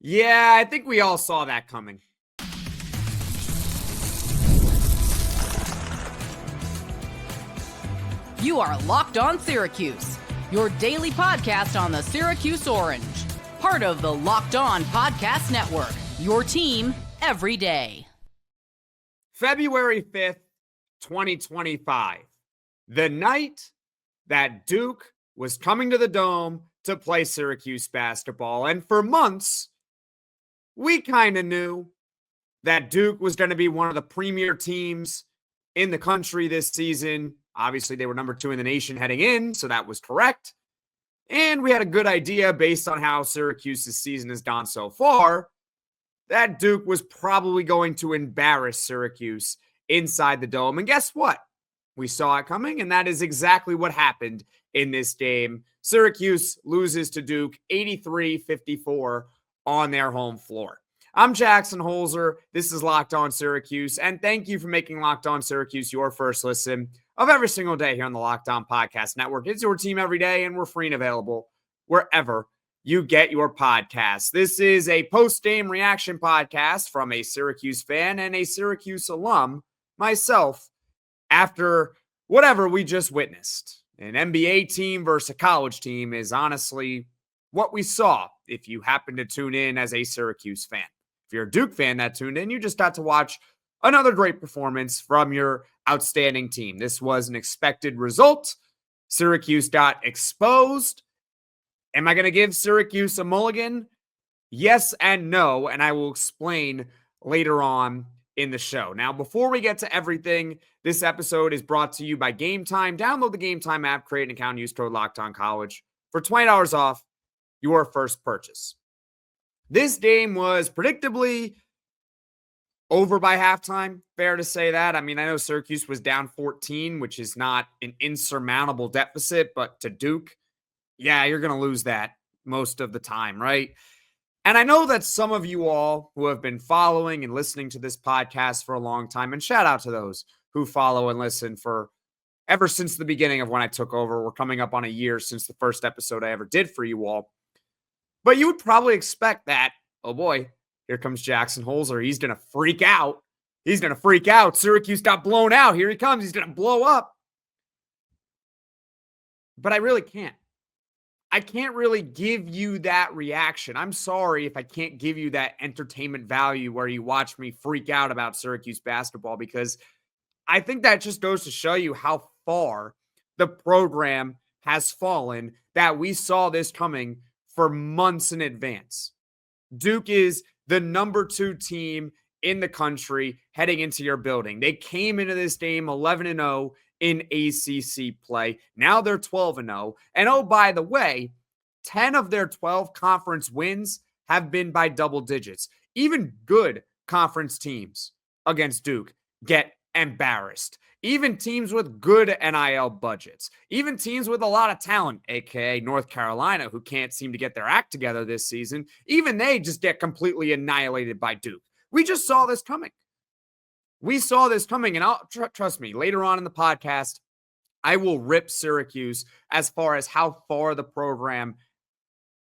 Yeah, I think we all saw that coming. You are Locked On Syracuse, your daily podcast on the Syracuse Orange. Part of the Locked On Podcast Network, your team every day. February 5th, 2025. The night that Duke was coming to the Dome to play Syracuse basketball. And for months, we kind of knew that Duke was going to be one of the premier teams in the country this season. Obviously, they were number 2 in the nation heading in, so that was correct. And we had a good idea based on how Syracuse's season has gone so far that Duke was probably going to embarrass Syracuse inside the Dome. And guess what? We saw it coming, and that is exactly what happened in this game. Syracuse loses to Duke 83-54 on their home floor. I'm Jackson Holzer. This is Locked On Syracuse, and thank you for making Locked On Syracuse your first listen of every single day here on the Locked On Podcast Network. It's your team every day, and we're free and available wherever you get your podcasts. This is a post-game reaction podcast from a Syracuse fan and a Syracuse alum, myself, after whatever we just witnessed. An NBA team versus a college team is honestly what we saw if you happen to tune in as a Syracuse fan. If you're a Duke fan that tuned in, you just got to watch another great performance from your outstanding team. This was an expected result. Syracuse got exposed. Am I going to give Syracuse a mulligan? Yes and no, and I will explain later on in the show. Now, before we get to everything, this episode is brought to you by Gametime. Download the Gametime app, create an account, use code LOCKEDONCollege for $20 off your first purchase. This game was predictably over by halftime. Fair to say that. I mean, I know Syracuse was down 14, which is not an insurmountable deficit, but to Duke, yeah, you're going to lose that most of the time, right? And I know that some of you all who have been following and listening to this podcast for a long time, and shout out to those who follow and listen for ever since the beginning of when I took over. We're coming up on a year since the first episode I ever did for you all. But you would probably expect that, oh boy, here comes Jackson Holzer. He's going to freak out. He's going to freak out. Syracuse got blown out. Here he comes. He's going to blow up. But I really can't. I can't really give you that reaction. I'm sorry if I can't give you that entertainment value where you watch me freak out about Syracuse basketball, because I think that just goes to show you how far the program has fallen, that we saw this coming for months in advance. Duke is the number 2 team in the country heading into your building. They came into this game 11-0 in ACC play. Now they're 12-0. And oh, by the way, 10 of their 12 conference wins have been by double digits. Even good conference teams against Duke get embarrassed. Even teams with good NIL budgets, even teams with a lot of talent, aka North Carolina, who can't seem to get their act together this season, even they just get completely annihilated by Duke. We just saw this coming. We saw this coming, and trust me, later on in the podcast, I will rip Syracuse as far as how far the program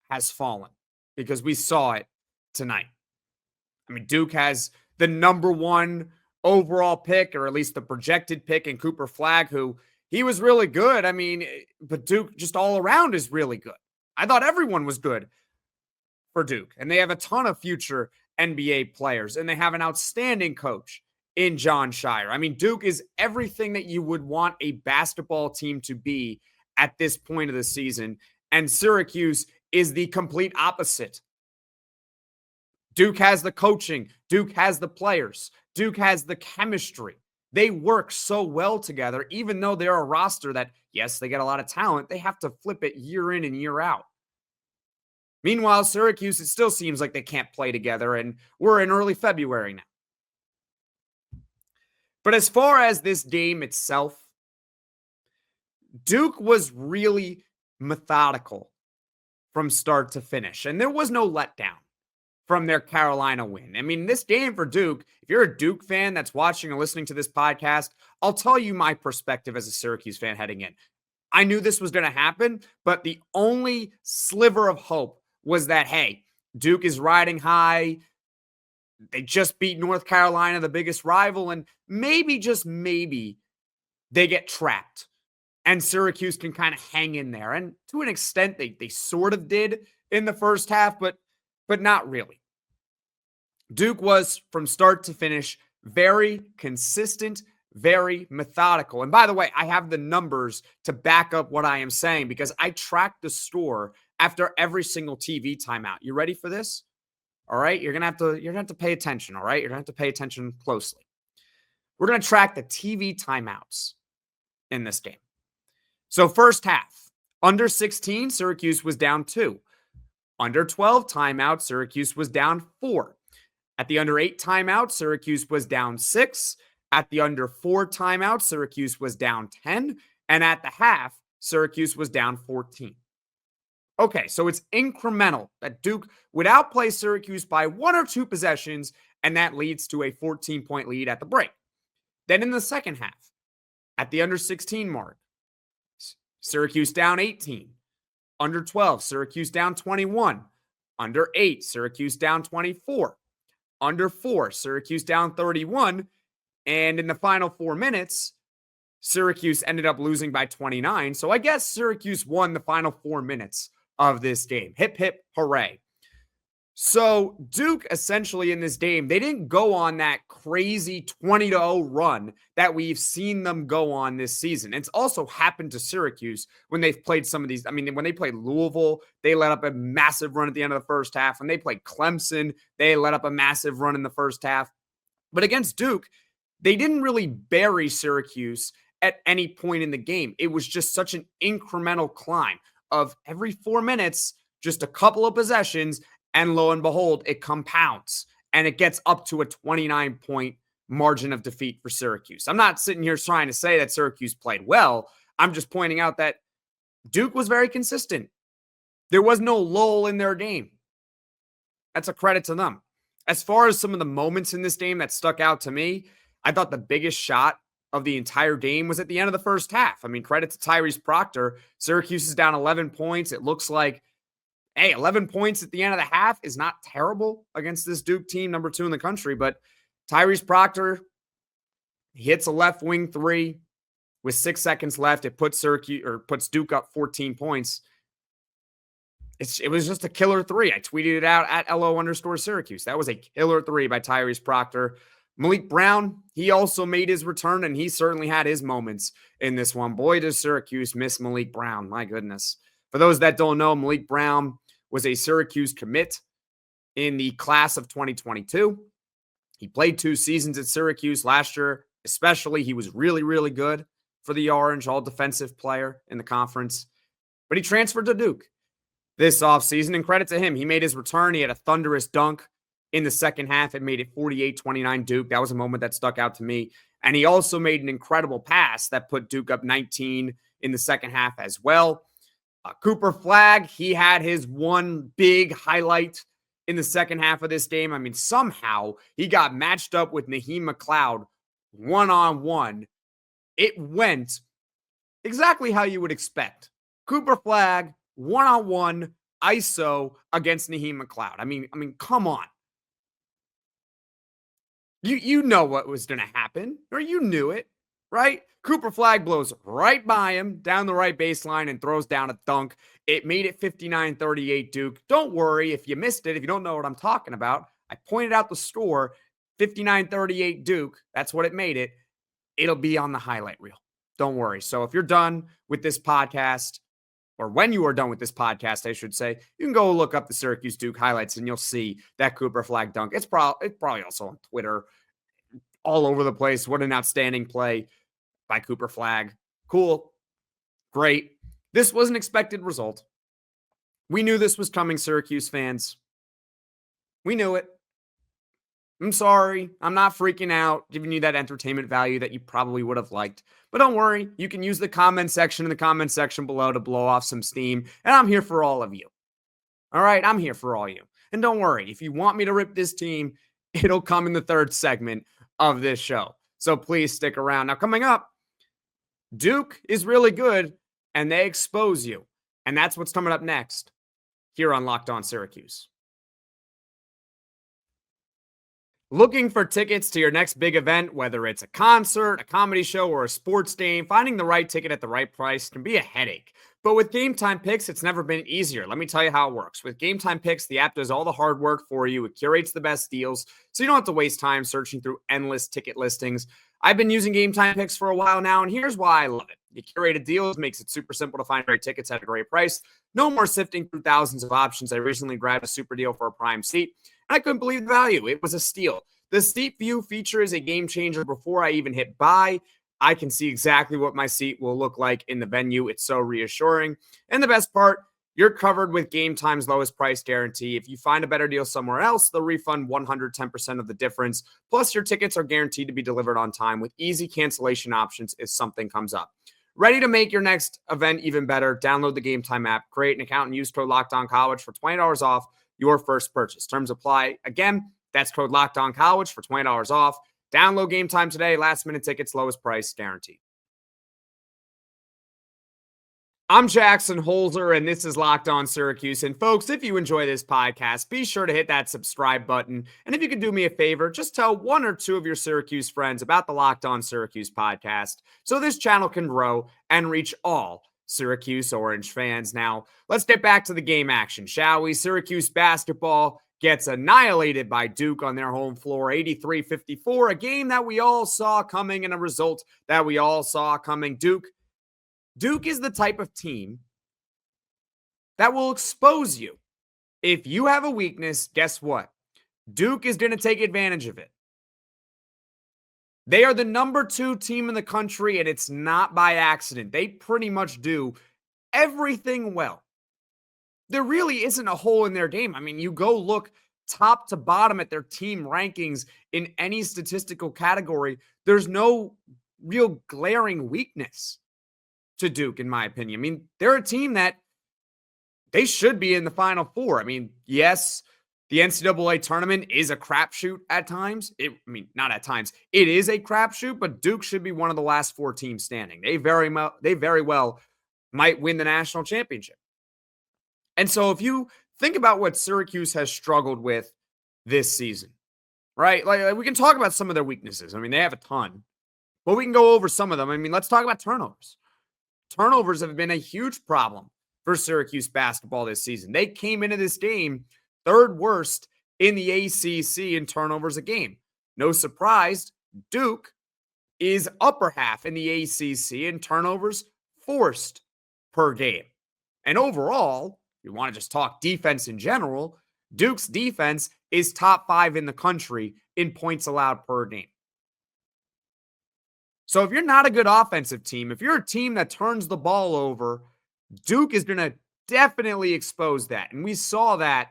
has fallen, because we saw it tonight. I mean, Duke has the number 1 overall pick, or at least the projected pick, in Cooper Flagg, who he was really good. I mean, but Duke just all around is really good. I thought everyone was good for Duke, and they have a ton of future NBA players, and they have an outstanding coach in Jon Scheyer. I mean, Duke is everything that you would want a basketball team to be at this point of the season, and Syracuse is the complete opposite. Duke has the coaching. Duke has the players. Duke has the chemistry. They work so well together, even though they're a roster that, yes, they get a lot of talent. They have to flip it year in and year out. Meanwhile, Syracuse, it still seems like they can't play together, and we're in early February now. But as far as this game itself, Duke was really methodical from start to finish, and there was no letdown from their Carolina win. I mean, this game for Duke, if you're a Duke fan that's watching or listening to this podcast, I'll tell you my perspective as a Syracuse fan heading in. I knew this was going to happen, but the only sliver of hope was that, hey, Duke is riding high. They just beat North Carolina, the biggest rival, and maybe, just maybe, they get trapped and Syracuse can kind of hang in there. And to an extent, they sort of did in the first half, but not really. Duke was, from start to finish, very consistent, very methodical. And by the way, I have the numbers to back up what I am saying because I track the score after every single TV timeout. You ready for this? All right, you're gonna have to pay attention. All right, you're gonna have to pay attention closely. We're gonna track the TV timeouts in this game. So first half, under 16, Syracuse was down 2. Under 12 timeouts, Syracuse was down 4. At the under 8 timeout, Syracuse was down 6. At the under 4 timeout, Syracuse was down 10. And at the half, Syracuse was down 14. Okay, so it's incremental that Duke would outplay Syracuse by 1 or 2 possessions, and that leads to a 14-point lead at the break. Then in the second half, at the under 16 mark, Syracuse down 18. Under 12, Syracuse down 21. Under 8, Syracuse down 24. Under 4, Syracuse down 31. And in the final 4 minutes, Syracuse ended up losing by 29. So I guess Syracuse won the final 4 minutes of this game. Hip, hip, hooray. So Duke, essentially in this game, they didn't go on that crazy 20-0 run that we've seen them go on this season. It's also happened to Syracuse when they've played some of these. I mean, when they played Louisville, they let up a massive run at the end of the first half. When they played Clemson, they let up a massive run in the first half. But against Duke, they didn't really bury Syracuse at any point in the game. It was just such an incremental climb of every 4 minutes, just a couple of possessions, and lo and behold, it compounds and it gets up to a 29-point margin of defeat for Syracuse. I'm not sitting here trying to say that Syracuse played well. I'm just pointing out that Duke was very consistent. There was no lull in their game. That's a credit to them. As far as some of the moments in this game that stuck out to me, I thought the biggest shot of the entire game was at the end of the first half. I mean, credit to Tyrese Proctor. Syracuse is down 11 points. It looks like, hey, 11 points at the end of the half is not terrible against this Duke team, number 2 in the country. But Tyrese Proctor hits a left wing 3 with 6 seconds left. It puts Duke up 14 points. It was just a killer 3. I tweeted it out at LO_Syracuse. That was a killer 3 by Tyrese Proctor. Maliq Brown, he also made his return, and he certainly had his moments in this one. Boy, does Syracuse miss Maliq Brown. My goodness. For those that don't know, Maliq Brown was a Syracuse commit in the class of 2022. He played 2 seasons at Syracuse last year. Especially, he was really, really good for the Orange, all-defensive player in the conference. But he transferred to Duke this offseason, and credit to him. He made his return. He had a thunderous dunk in the second half. It made it 48-29 Duke. That was a moment that stuck out to me. And he also made an incredible pass that put Duke up 19 in the second half as well. Cooper Flagg, he had his one big highlight in the second half of this game. I mean, somehow he got matched up with Naheem McLeod one-on-one. It went exactly how you would expect. Cooper Flagg, one-on-one, ISO against Naheem McLeod. I mean, come on. You know what was going to happen, or you knew it, right? Cooper Flagg blows right by him down the right baseline and throws down a dunk. It made it 59-38 Duke. Don't worry if you missed it, if you don't know what I'm talking about. I pointed out the score, 59-38 Duke. That's what it made it. It'll be on the highlight reel. Don't worry. So if you're done with this podcast, or when you are done with this podcast, I should say, you can go look up the Syracuse Duke highlights and you'll see that Cooper Flagg dunk. It's probably also on Twitter, all over the place. What an outstanding play by Cooper Flagg. Cool. Great. This was an expected result. We knew this was coming, Syracuse fans. We knew it. I'm sorry. I'm not freaking out, giving you that entertainment value that you probably would have liked. But don't worry. You can use the comment section in the comment section below to blow off some steam. And I'm here for all of you. All right? I'm here for all you. And don't worry. If you want me to rip this team, it'll come in the third segment of this show. So please stick around. Now, coming up, Duke is really good, and they expose you. And that's what's coming up next here on Locked On Syracuse. Looking for tickets to your next big event, whether it's a concert, a comedy show, or a sports game, finding the right ticket at the right price can be a headache. But with Gametime Picks, it's never been easier. Let me tell you how it works. With Gametime Picks, the app does all the hard work for you. It curates the best deals, so you don't have to waste time searching through endless ticket listings. I've been using Gametime Picks for a while now, and here's why I love it. The curated deals makes it super simple to find great tickets at a great price. No more sifting through thousands of options. I recently grabbed a super deal for a prime seat, and I couldn't believe the value. It was a steal. The Steep View feature is a game changer. Before I even hit buy, I can see exactly what my seat will look like in the venue. It's so reassuring. And the best part, you're covered with Gametime's lowest price guarantee. If you find a better deal somewhere else, they'll refund 110% of the difference. Plus, your tickets are guaranteed to be delivered on time with easy cancellation options if something comes up. Ready to make your next event even better? Download the Gametime app, create an account, and use code LOCKEDONCollege for $20 off your first purchase. Terms apply. Again, that's code LOCKEDONCollege for $20 off. Download Gametime today. Last-minute tickets, lowest price guaranteed. I'm Jackson Holzer, and this is Locked On Syracuse. And folks, if you enjoy this podcast, be sure to hit that subscribe button. And if you could do me a favor, just tell one or two of your Syracuse friends about the Locked On Syracuse podcast so this channel can grow and reach all Syracuse Orange fans. Now, let's get back to the game action, shall we? Syracuse basketball gets annihilated by Duke on their home floor, 83-54, a game that we all saw coming and a result that we all saw coming. Duke is the type of team that will expose you. If you have a weakness, guess what? Duke is going to take advantage of it. They are the number 2 team in the country, and it's not by accident. They pretty much do everything well. There really isn't a hole in their game. I mean, you go look top to bottom at their team rankings in any statistical category. There's no real glaring weakness to Duke, in my opinion. I mean, they're a team that they should be in the Final Four. I mean, yes, the NCAA tournament is a crapshoot at times. Not at times. It is a crapshoot, but Duke should be one of the last 4 teams standing. They very well might win the national championship. And so if you think about what Syracuse has struggled with this season, right? Like we can talk about some of their weaknesses. I mean, they have a ton, but we can go over some of them. I mean, let's talk about turnovers. Turnovers have been a huge problem for Syracuse basketball this season. They came into this game 3rd worst in the ACC in turnovers a game. No surprise, Duke is upper half in the ACC in turnovers forced per game. And overall, if you want to just talk defense in general, Duke's defense is top 5 in the country in points allowed per game. So if you're not a good offensive team, if you're a team that turns the ball over, Duke is going to definitely expose that. And we saw that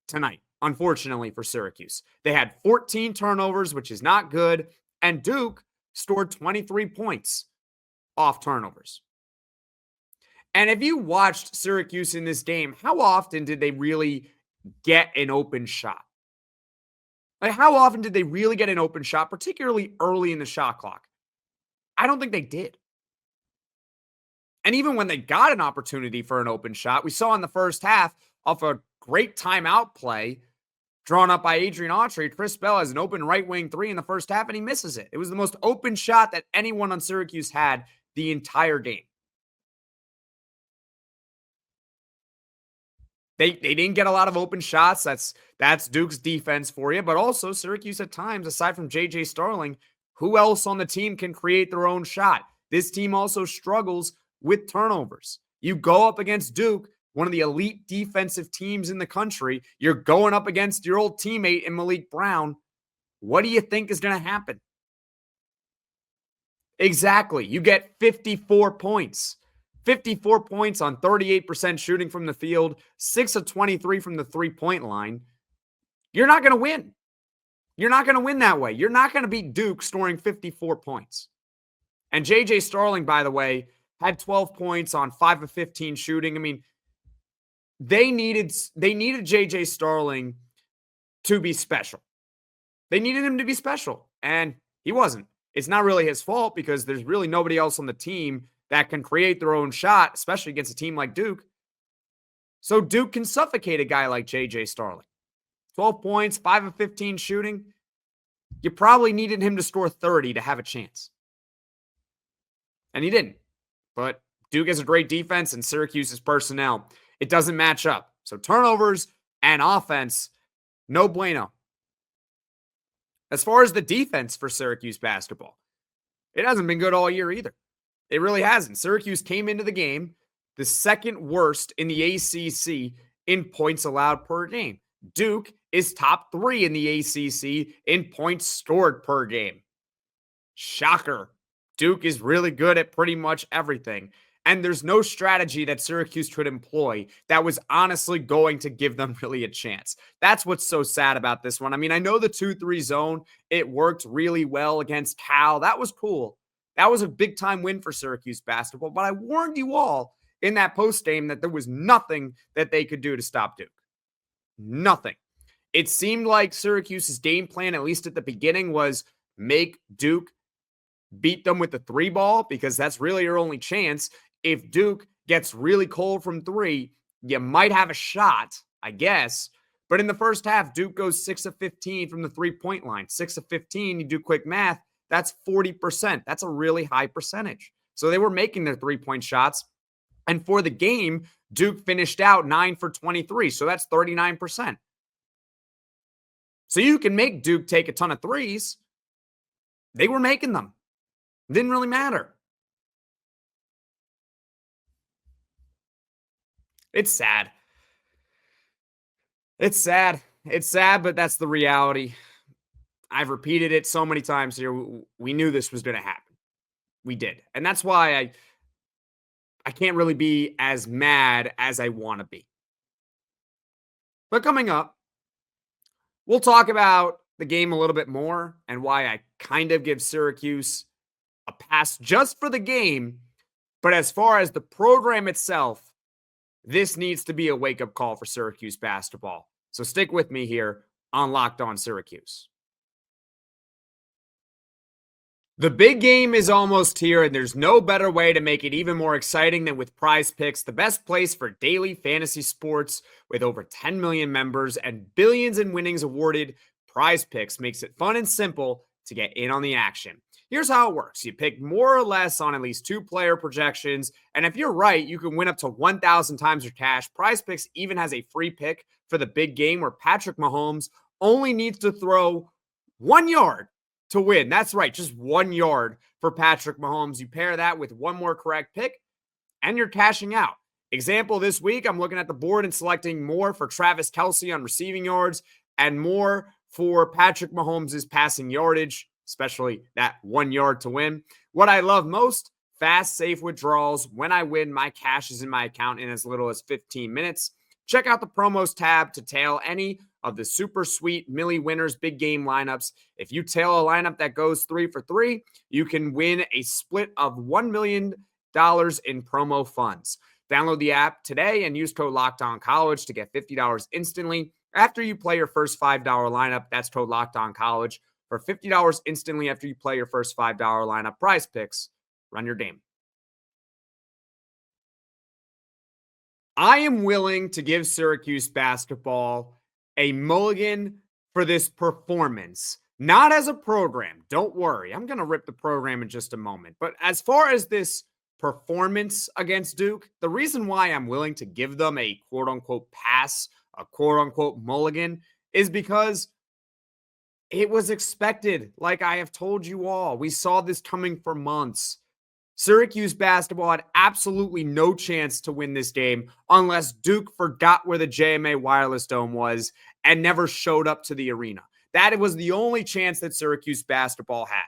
tonight, unfortunately, for Syracuse. They had 14 turnovers, which is not good, and Duke scored 23 points off turnovers. And if you watched Syracuse in this game, how often did they really get an open shot? Like, how often did they really get an open shot, particularly early in the shot clock? I don't think they did. And even when they got an opportunity for an open shot, we saw in the first half off a great timeout play drawn up by Adrian Autry, Chris Bell has an open right wing 3 in the first half, and he misses it. It was the most open shot that anyone on Syracuse had the entire game. They didn't get a lot of open shots. That's Duke's defense for you. But also, Syracuse at times, aside from J.J. Starling, who else on the team can create their own shot? This team also struggles with turnovers. You go up against Duke, one of the elite defensive teams in the country. You're going up against your old teammate in Maliq Brown. What do you think is going to happen? Exactly. You get 54 points. 54 points on 38% shooting from the field, 6 of 23 from the three-point line. You're not going to win. You're not going to win that way. You're not going to beat Duke scoring 54 points. And J.J. Starling, by the way, had 12 points on 5 of 15 shooting. I mean, they needed J.J. Starling to be special. They needed him to be special, and he wasn't. It's not really his fault because there's really nobody else on the team that can create their own shot, especially against a team like Duke. So Duke can suffocate a guy like J.J. Starling. 12 points, 5 of 15 shooting. you probably needed him to score 30 to have a chance. And he didn't. But Duke has a great defense, and Syracuse's personnel, it doesn't match up. So turnovers and offense, no bueno. As far as the defense for Syracuse basketball, it hasn't been good all year either. It really hasn't. Syracuse came into the game the second worst in the ACC in points allowed per game. Duke is top 3 in the ACC in points scored per game. Shocker. Duke is really good at pretty much everything. And there's no strategy that Syracuse could employ that was honestly going to give them really a chance. That's what's so sad about this one. I mean, I know the 2-3 zone, it worked really well against Cal. That was cool. That was a big-time win for Syracuse basketball. But I warned you all in that post-game that there was nothing that they could do to stop Duke. Nothing. It seemed like Syracuse's game plan, at least at the beginning, was make Duke beat them with the 3 ball, because that's really your only chance. If Duke gets really cold from 3, you might have a shot, I guess. But in the first half, Duke goes 6 of 15 from the 3-point line. 6 of 15, you do quick math, that's 40%. That's a really high percentage. So they were making their 3-point shots. And for the game, Duke finished out 9 for 23. So that's 39%. So you can make Duke take a ton of threes. They were making them. Didn't really matter. It's sad. It's sad. It's sad, but that's the reality. I've repeated it so many times here. We knew this was going to happen. We did. And that's why I can't really be as mad as I want to be. But coming up, we'll talk about the game a little bit more and why I kind of give Syracuse a pass just for the game. But as far as the program itself, this needs to be a wake-up call for Syracuse basketball. So stick with me here on Locked On Syracuse. The big game is almost here, and there's no better way to make it even more exciting than with PrizePicks, the best place for daily fantasy sports. With over 10 million members and billions in winnings awarded, PrizePicks makes it fun and simple to get in on the action. Here's how it works. You pick more or less on at least 2 player projections, and if you're right, you can win up to 1,000 times your cash. PrizePicks even has a free pick for the big game where Patrick Mahomes only needs to throw 1 yard to win. That's right, just 1 yard for Patrick Mahomes. You pair that with 1 more correct pick, and you're cashing out. Example this week, I'm looking at the board and selecting more for Travis Kelce on receiving yards and more for Patrick Mahomes' passing yardage, especially that 1 yard to win. What I love most, fast, safe withdrawals. When I win, my cash is in my account in as little as 15 minutes. Check out the promos tab to tail any of the super sweet Millie winners big game lineups. If you tail a lineup that goes 3 for 3, you can win a split of $1 million in promo funds. Download the app today and use code LOCKEDONCollege to get $50 instantly after you play your first $5 lineup. That's code LOCKEDONCollege for $50 instantly after you play your first $5 lineup. PrizePicks, run your game. I am willing to give Syracuse basketball a mulligan for this performance. Not as a program. Don't worry. I'm going to rip the program in just a moment. But as far as this performance against Duke, the reason why I'm willing to give them a quote-unquote pass, a quote-unquote mulligan, is because it was expected. Like I have told you all, we saw this coming for months. Syracuse basketball had absolutely no chance to win this game unless Duke forgot where the JMA Wireless Dome was and never showed up to the arena. That was the only chance that Syracuse basketball had.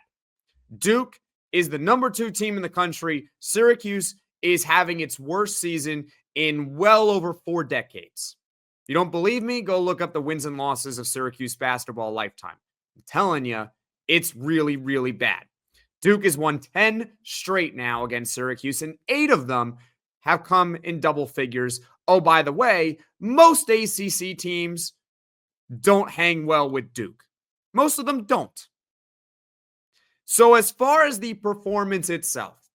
Duke is the number 2 team in the country. Syracuse is having its worst season in well over 4 decades. If you don't believe me, go look up the wins and losses of Syracuse basketball lifetime. I'm telling you, it's really, really bad. Duke has won 10 straight now against Syracuse, and 8 of them have come in double figures. Oh, by the way, most ACC teams don't hang well with Duke. Most of them don't. So as far as the performance itself,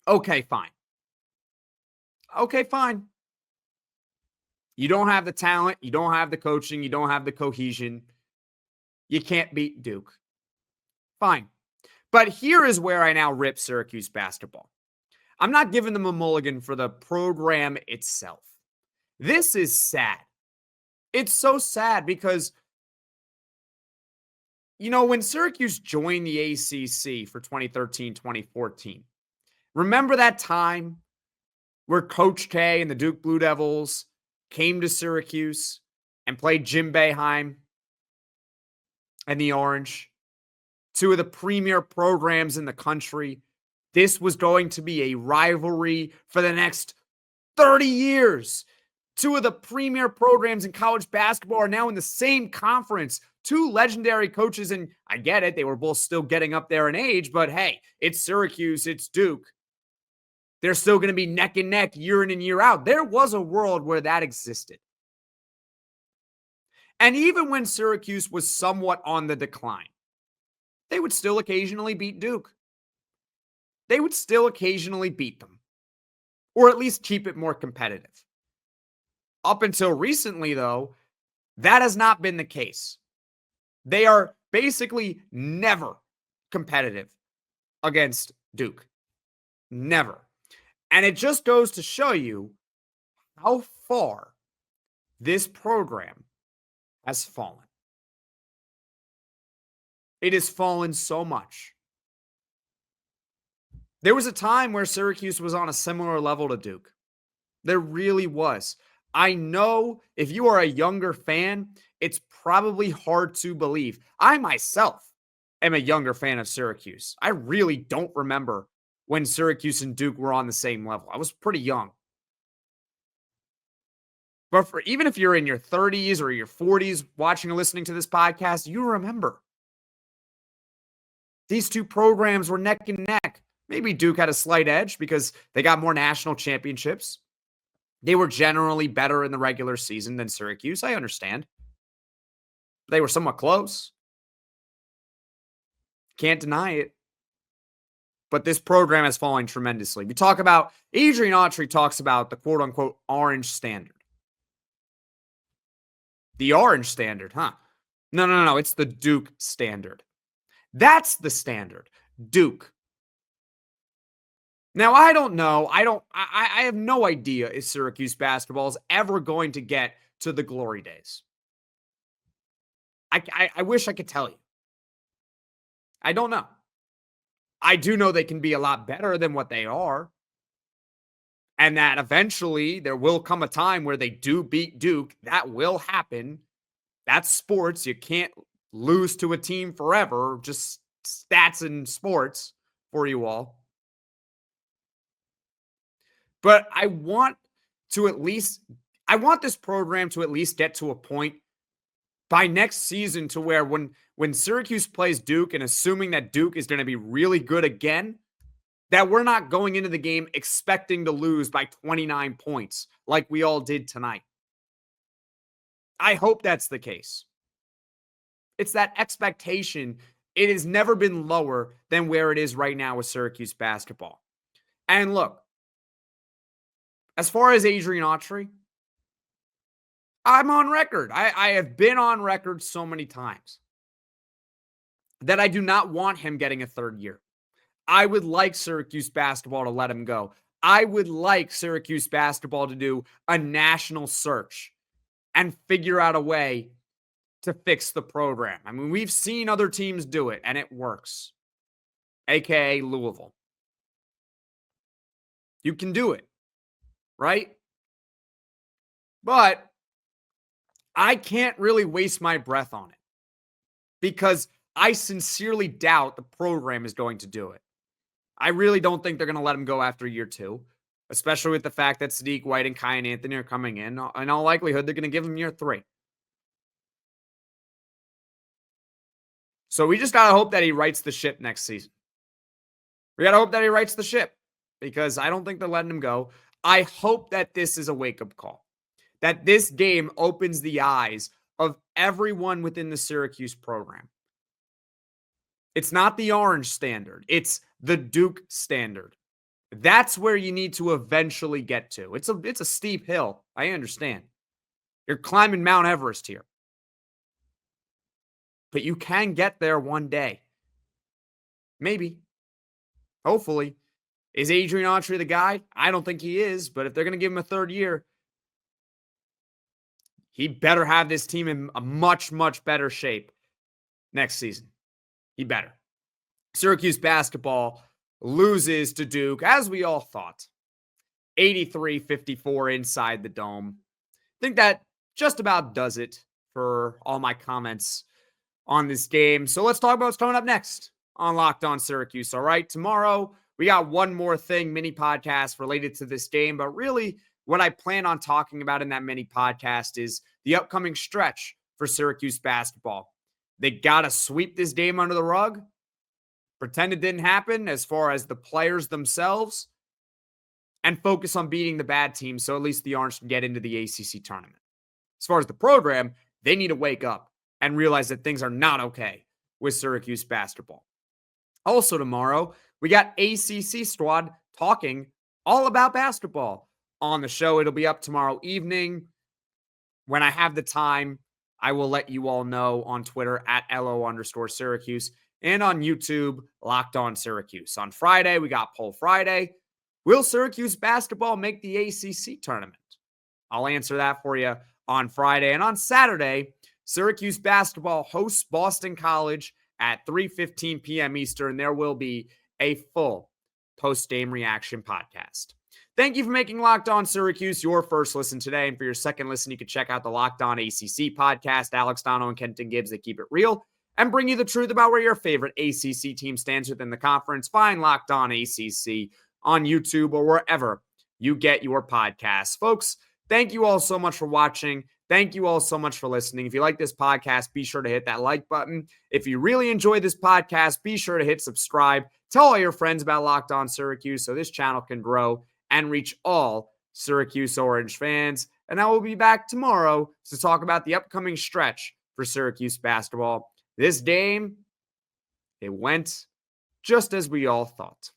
okay, fine. Okay, fine. You don't have the talent, you don't have the coaching, you don't have the cohesion. You can't beat Duke. Fine. But here is where I now rip Syracuse basketball. I'm not giving them a mulligan for the program itself. This is sad. It's so sad because, when Syracuse joined the ACC for 2013-2014, remember that time where Coach K and the Duke Blue Devils came to Syracuse and played Jim Boeheim and the Orange, two of the premier programs in the country? This was going to be a rivalry for the next 30 years. Two of the premier programs in college basketball are now in the same conference. Two legendary coaches, and I get it, they were both still getting up there in age, but hey, it's Syracuse, it's Duke. They're still going to be neck and neck year in and year out. There was a world where that existed. And even when Syracuse was somewhat on the decline, they would still occasionally beat Duke. They would still occasionally beat them, or at least keep it more competitive. Up until recently, though, that has not been the case. They are basically never competitive against Duke. Never. And it just goes to show you how far this program has fallen. It has fallen so much. There was a time where Syracuse was on a similar level to Duke. There really was. I know if you are a younger fan, it's probably hard to believe. I myself am a younger fan of Syracuse. I really don't remember when Syracuse and Duke were on the same level. I was pretty young. But even if you're in your 30s or your 40s watching or listening to this podcast, you remember. These two programs were neck and neck. Maybe Duke had a slight edge because they got more national championships. They were generally better in the regular season than Syracuse. I understand. They were somewhat close. Can't deny it. But this program is falling tremendously. We talk about, Adrian Autry talks about the quote-unquote orange standard. The orange standard, huh? No. It's the Duke standard. That's the standard. Duke. Now, I don't know. I have no idea if Syracuse basketball is ever going to get to the glory days. I wish I could tell you. I don't know. I do know they can be a lot better than what they are. And that eventually there will come a time where they do beat Duke. That will happen. That's sports. You can't lose to a team forever. Just stats in sports for you all. But I want this program to at least get to a point by next season to where when Syracuse plays Duke, and assuming that Duke is going to be really good again, that we're not going into the game expecting to lose by 29 points like we all did tonight. I hope that's the case. It's that expectation. It has never been lower than where it is right now with Syracuse basketball. And look, as far as Adrian Autry, I'm on record. I have been on record so many times that I do not want him getting a third year. I would like Syracuse basketball to let him go. I would like Syracuse basketball to do a national search and figure out a way to fix the program. I mean, we've seen other teams do it, and it works, aka Louisville. You can do it, right? But I can't really waste my breath on it because I sincerely doubt the program is going to do it. I really don't think they're going to let him go after year two, especially with the fact that Sadiq White and Kai and Anthony are coming in. In all likelihood, they're going to give him year three. So we just got to hope that he rights the ship next season. We got to hope that he rights the ship because I don't think they're letting him go. I hope that this is a wake-up call, that this game opens the eyes of everyone within the Syracuse program. It's not the orange standard. It's the Duke standard. That's where you need to eventually get to. It's a steep hill. I understand. You're climbing Mount Everest here. but you can get there one day. Maybe. Hopefully. Is Adrian Autry the guy? I don't think he is, but if they're going to give him a third year, he better have this team in a much, much better shape next season. He better. Syracuse basketball loses to Duke, as we all thought. 83-54 inside the Dome. I think that just about does it for all my comments on this game. So let's talk about what's coming up next on Locked On Syracuse. All right, tomorrow we got one more thing, mini podcast related to this game, but really what I plan on talking about in that mini podcast is the upcoming stretch for Syracuse basketball. They got to sweep this game under the rug, pretend it didn't happen as far as the players themselves, and focus on beating the bad teams so at least the Orange can get into the ACC tournament. As far as the program, they need to wake up and realize that things are not okay with Syracuse basketball. Also tomorrow, we got ACC squad talking all about basketball on the show. It'll be up tomorrow evening. When I have the time, I will let you all know on Twitter at @LO_Syracuse and on YouTube, Locked On Syracuse. On Friday, we got Poll Friday. Will Syracuse basketball make the ACC tournament? I'll answer that for you on Friday. And on Saturday, Syracuse basketball hosts Boston College at 3:15 p.m. Eastern. There will be a full post-game reaction podcast. Thank you for making Locked On Syracuse your first listen today. And for your second listen, you can check out the Locked On ACC podcast. Alex Dono and Kenton Gibbs, they keep it real and bring you the truth about where your favorite ACC team stands within the conference. Find Locked On ACC on YouTube or wherever you get your podcasts. Folks, thank you all so much for watching. Thank you all so much for listening. If you like this podcast, be sure to hit that like button. If you really enjoy this podcast, be sure to hit subscribe. Tell all your friends about Locked On Syracuse so this channel can grow and reach all Syracuse Orange fans. And I will be back tomorrow to talk about the upcoming stretch for Syracuse basketball. This game, it went just as we all thought.